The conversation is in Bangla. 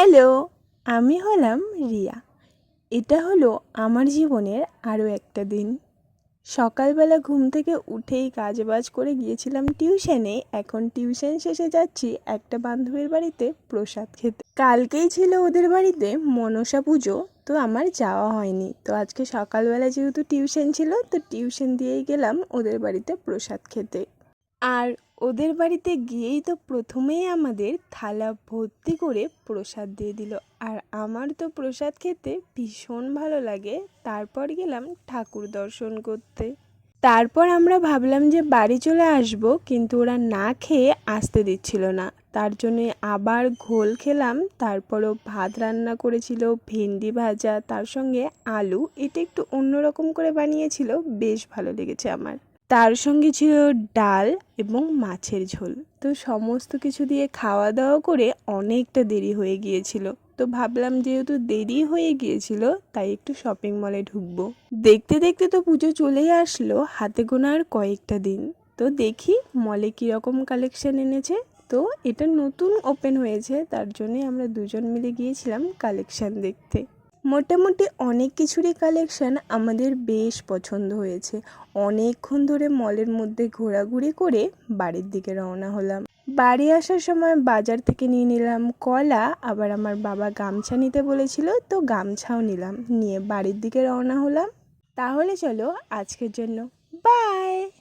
হ্যালো, আমি হলাম রিয়া। এটা হলো আমার জীবনের আরও একটা দিন। সকালবেলা ঘুম থেকে উঠেই কাজবাজ করে গিয়েছিলাম টিউশনে। এখন টিউশন শেষে যাচ্ছি একটা বান্ধবীর বাড়িতে প্রসাদ খেতে। কালকেই ছিল ওদের বাড়িতে মনসা পুজো, তো আমার যাওয়া হয়নি। তো আজকে সকালবেলা যেহেতু টিউশন ছিল, তো টিউশন দিয়েই গেলাম ওদের বাড়িতে প্রসাদ খেতে। আর ওদের বাড়িতে গিয়েই তো প্রথমেই আমাদের থালা ভর্তি করে প্রসাদ দিয়ে দিল। আর আমার তো প্রসাদ খেতে ভীষণ ভালো লাগে। তারপর গেলাম ঠাকুর দর্শন করতে। তারপর আমরা ভাবলাম যে বাড়ি চলে আসব, কিন্তু ওরা না খেয়ে আসতে দিচ্ছিল না। তার জন্যে আবার ঘোল খেলাম। তারপরও ভাত রান্না করেছিল, ভেন্ডি ভাজা, তার সঙ্গে আলু। এটা একটু অন্যরকম করে বানিয়েছিল, বেশ ভালো লেগেছে আমার। তার সঙ্গে ছিল ডাল এবং মাছের ঝোল। তো সমস্ত কিছু দিয়ে খাওয়া দাওয়া করে অনেকটা দেরি হয়ে গিয়েছিল। তো ভাবলাম যেহেতু দেরি হয়ে গিয়েছিল, তাই একটু শপিং মলে ঢুকবো। দেখতে দেখতে তো পুজো চলেই আসলো, হাতে গোনা আর কয়েকটা দিন। তো দেখি মলে কীরকম কালেকশন এনেছে। তো এটা নতুন ওপেন হয়েছে, তার জন্যে আমরা দুজন মিলে গিয়েছিলাম কালেকশন দেখতে। মোটামুটি অনেক কিছুরই কালেকশান আমাদের বেশ পছন্দ হয়েছে। অনেকক্ষণ ধরে মলের মধ্যে ঘোরাঘুরি করে বাড়ির দিকে রওনা হলাম। বাড়ি আসার সময় বাজার থেকে নিয়ে নিলাম কলা, আবার আমার বাবা গামছা নিতে বলেছিল, তো গামছাও নিলাম, নিয়ে বাড়ির দিকে রওনা হলাম। তাহলে চলো আজকের জন্য বাই।